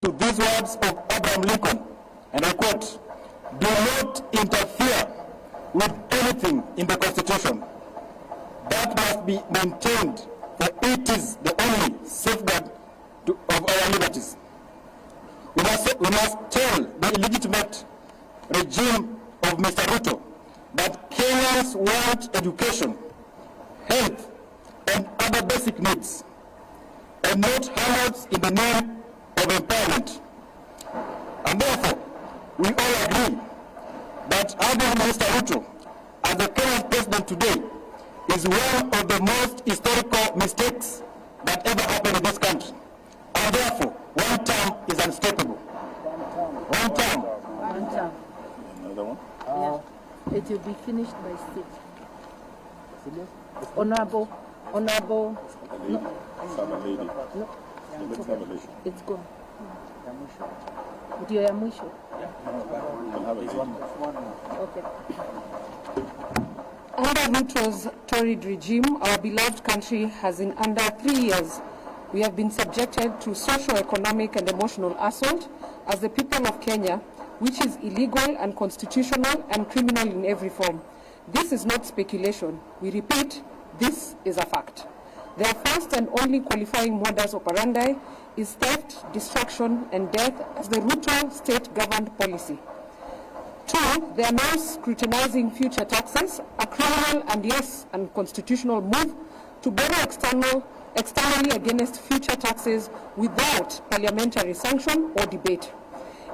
to these words of Abraham Lincoln, and I quote, "Do not interfere with anything in the Constitution. That must be maintained, for it is the only safeguard of our liberties." We must tell the illegitimate regime of Mr. Ruto that Kenyans want education, health, and other basic needs, and not handouts in the name of empowerment. And therefore, we all agree that having Mr. Ruto as the Kenyan president today is one of the most historical mistakes that ever happened in this country. And therefore, one term is unstoppable. One term. One term. Another one? Yeah. It will be finished by state. Honorable. No. It's gone. Ndio ya mwisho. Okay. Under Ruto's torrid regime, our beloved country has in under 3 years, we have been subjected to socio-economic and emotional assault as the people of Kenya, which is illegal, unconstitutional, and criminal in every form. This is not speculation. We repeat, this is a fact. Their first and only qualifying modus operandi is theft, destruction, and death as the Ruto state-governed policy. 2, they are now scrutinizing future taxes, a criminal and yes, unconstitutional move to borrow externally against future taxes without parliamentary sanction or debate.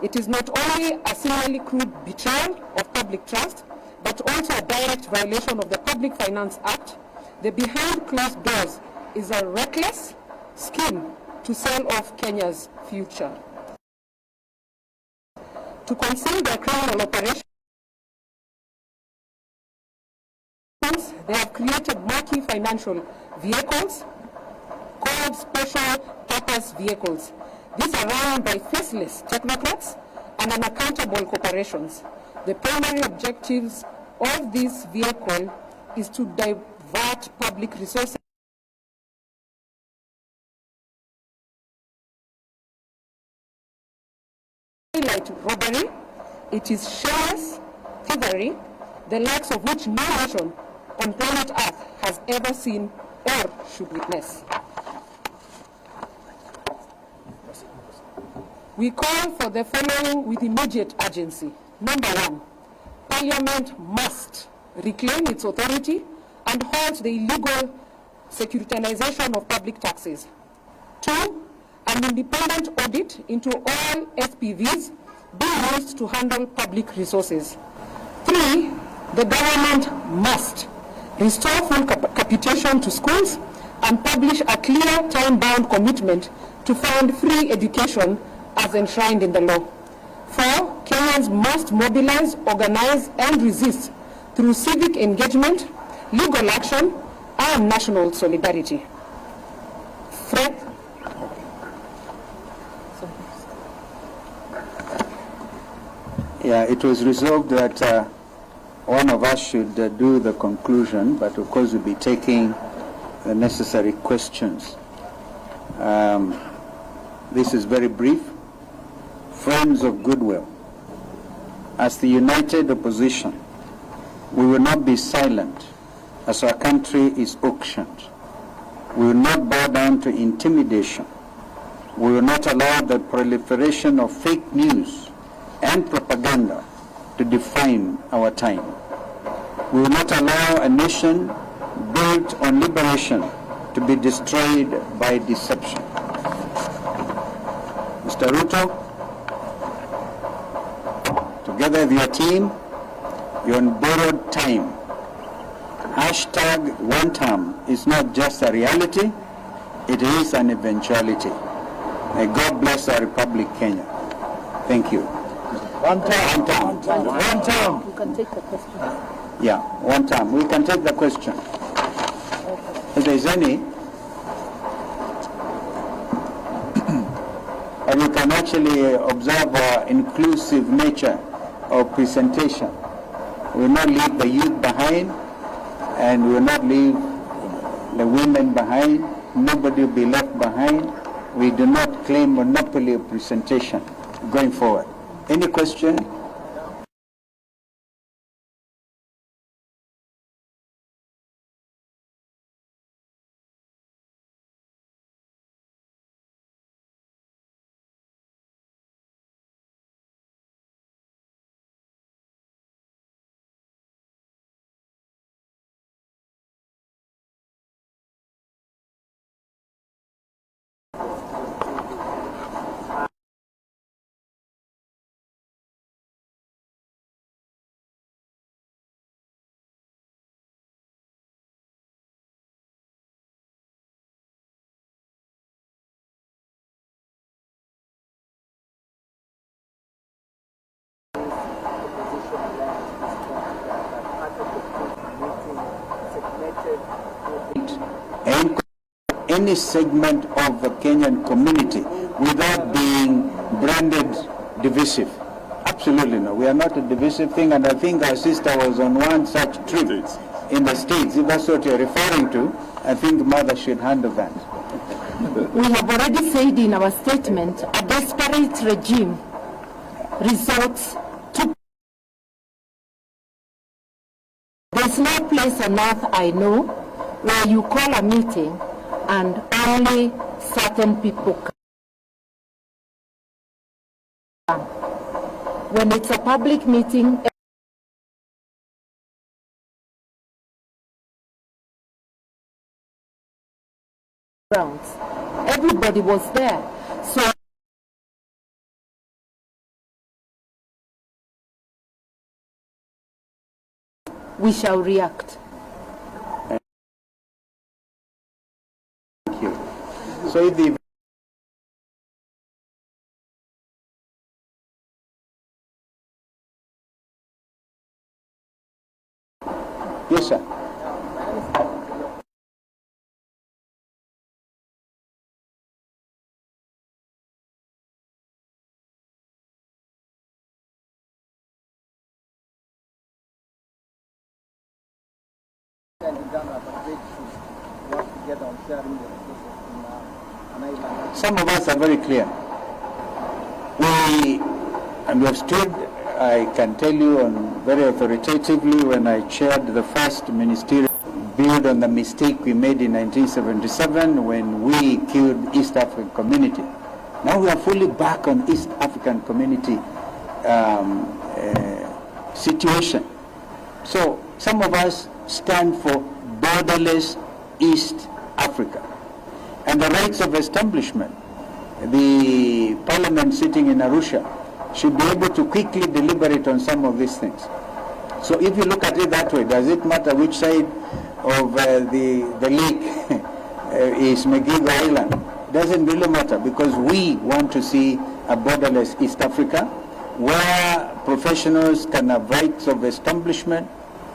It is not only a similarly crude betrayal of public trust, but also a direct violation of the Public Finance Act. The behind closed doors is a reckless scheme to sell off Kenya's future. To conceal their criminal operations, they have created marquee financial vehicles called special purpose vehicles. These are run by faceless technocrats and unaccountable corporations. The primary objectives of this vehicle is to divert public resources like robbery. It is shameless thievery, the likes of which no nation on planet Earth has ever seen or should witness. We call for the following with immediate urgency. Number 1, Parliament must reclaim its authority and halt the illegal securitization of public taxes. 2, an independent audit into all SPVs being used to handle public resources. 3, the government must restore full capitation to schools and publish a clear time-bound commitment to fund free education as enshrined in the law. 4, Kenyans must mobilize, organize, and resist through civic engagement, legal action, and national solidarity. Fred? Yeah, it was resolved that one of us should do the conclusion, but of course we'll be taking the necessary questions. This is very brief. Friends of goodwill, as the united opposition, we will not be silent as our country is auctioned. We will not bow down to intimidation. We will not allow the proliferation of fake news and propaganda to define our time. We will not allow a nation built on liberation to be destroyed by deception. Mr. Ruto, together with your team, you're on borrowed time. Hashtag Wantam is not just a reality, it is an eventuality. May God bless our Republic, Kenya. Thank you. Wantam. You can take the question. Yeah, Wantam. We can take the question. If there's any, and you can actually observe our inclusive nature of presentation. We will not leave the youth behind, and we will not leave the women behind. Nobody will be left behind. we do not claim monopoly of presentation going forward. Any question? And any segment of the Kenyan community without being branded divisive. Absolutely no. We are not a divisive thing, and I think our sister was on one such trip in the States. If that's what you're referring to, I think Mother should handle that. We have already said in our statement, a desperate regime resorts to... There's no place on earth I know where you call a meeting and only certain people come. When it's a public meeting, everybody was there. So we shall react. Thank you. So if the yes, sir. Some of us are very clear. We have stood, I can tell you very authoritatively, when I chaired the first ministerial build on the mistake we made in 1977 when we killed East African community. Now we are fully back on East African community situation. So some of us stand for borderless East Africa and the rights of establishment. The parliament sitting in Arusha should be able to quickly deliberate on some of these things. So if you look at it that way, does it matter which side of the lake is Megigo Island? It doesn't really matter, because we want to see a borderless East Africa where professionals can have rights of establishment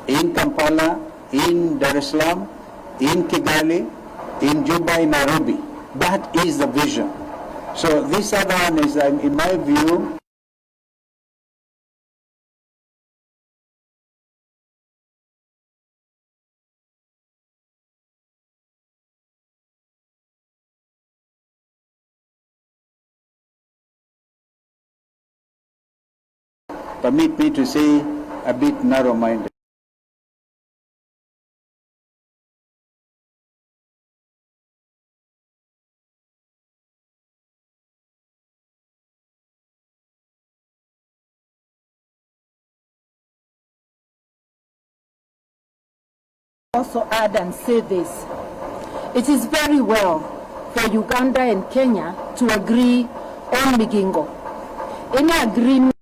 in Kampala, in Dar es Salaam, in Kigali, in Juba, in Nairobi. That is the vision. So this other one is, in my view, permit me to say, a bit narrow-minded. Also add and say this. It is very well for Uganda and Kenya to agree on Migingo. Any agreement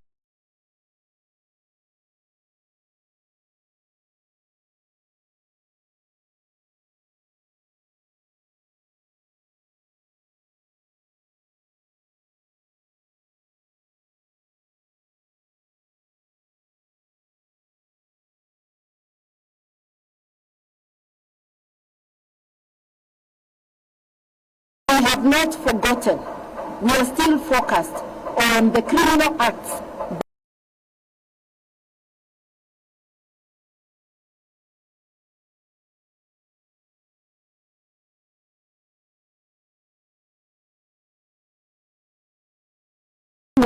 we have not forgotten. We are still focused on the criminal acts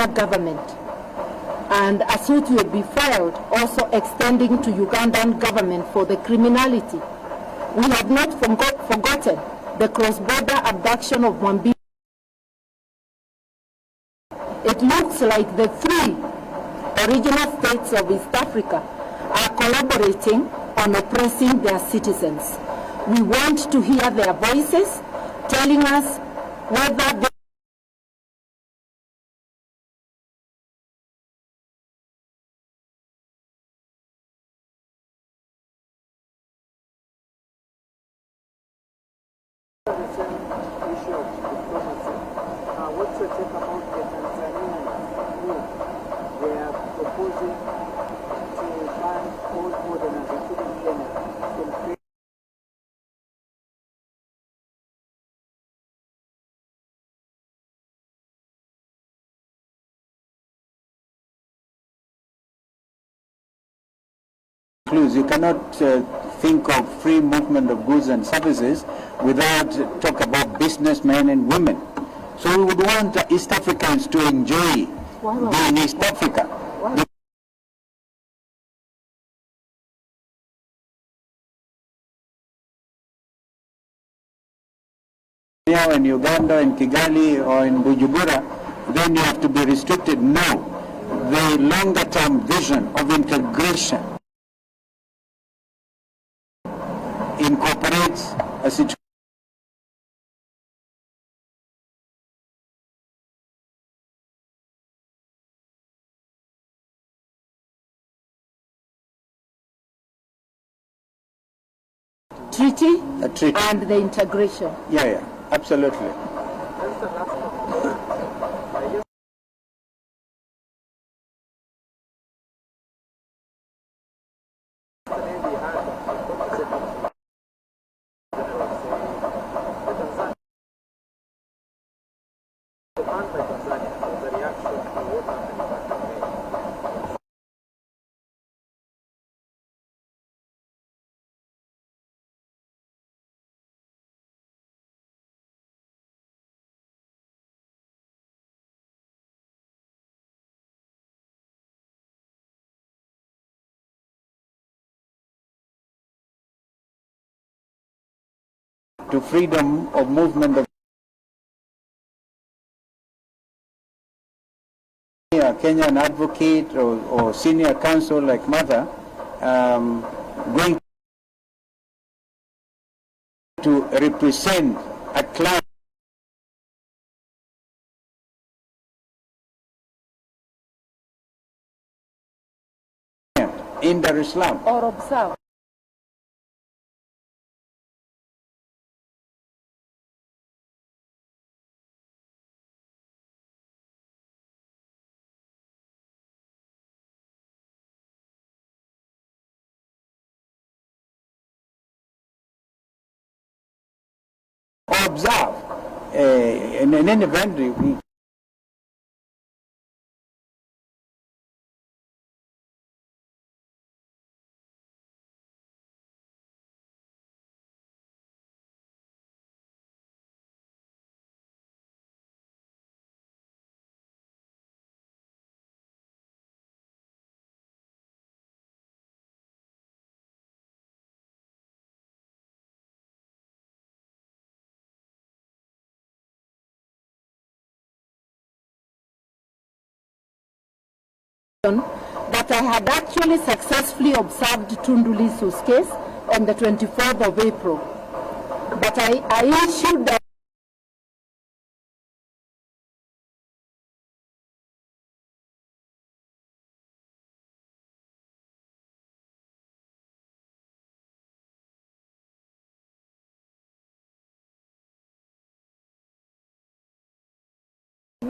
Kenya government. And a suit will be filed also extending to Ugandan government for the criminality. We have not forgotten the cross-border abduction of Mwambi. It looks like the three original states of East Africa are collaborating on oppressing their citizens. We want to hear their voices telling us whether they what's your take about the Tanzanian move? They are proposing to ban all foreigners, including Kenya, from trade. You cannot think of free movement of goods and services without talk about businessmen and women. So we would want East Africans to enjoy being East Africa. Now in Uganda, in Kigali, or in Bujumbura, then you have to be restricted. No, the longer-term vision of integration incorporates a situation. treaty, A treaty. and the integration. Yeah, absolutely. To freedom of movement of a Kenyan advocate or senior counsel like Mother going to represent a client in Dar es Salaam. Or observe. Observe in any event. That I had actually successfully observed Tundu Lissu's case on the 24th of April. But I issued the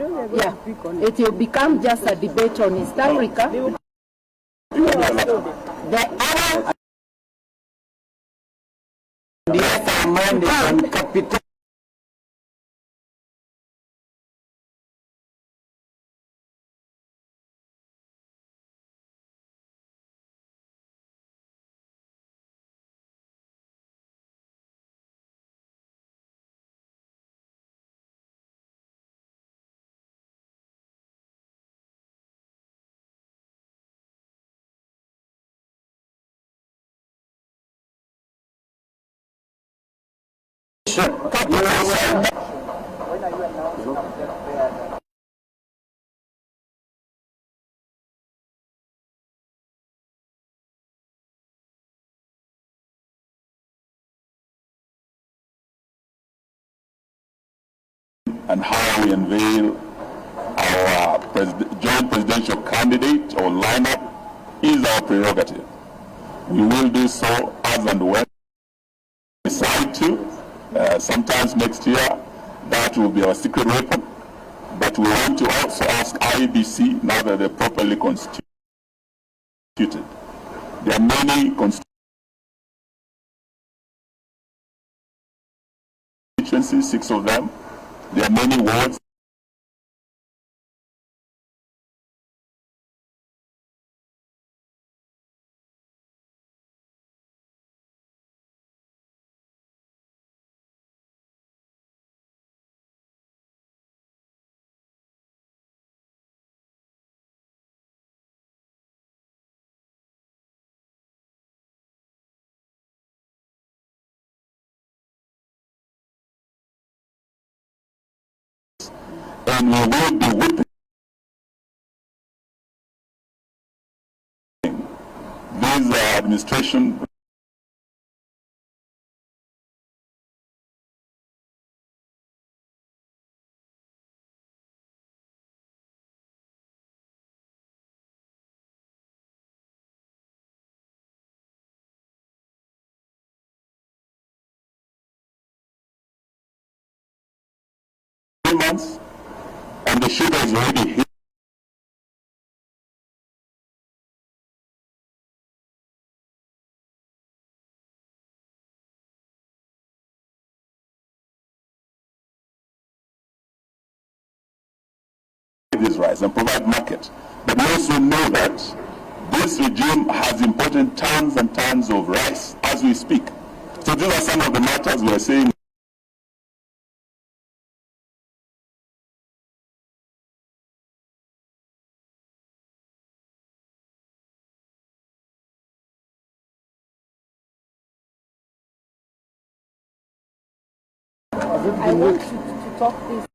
it will become just a debate on East Africa. The other Sure. When are you announcing that fair? And how we unveil our joint presidential candidate or lineup is our prerogative. We will do so as and when we decide to. Sometimes next year, that will be our secret weapon. But we want to also ask IEBC, now that they're properly constituted. There are many constituencies, 6 of them. There are many wards. And we will be whipping these administration months, and the sugar is already hit. This rice and provide market. But we also know that this regime has imported tons and tons of rice as we speak. So these are some of the matters we are saying. I want you to talk this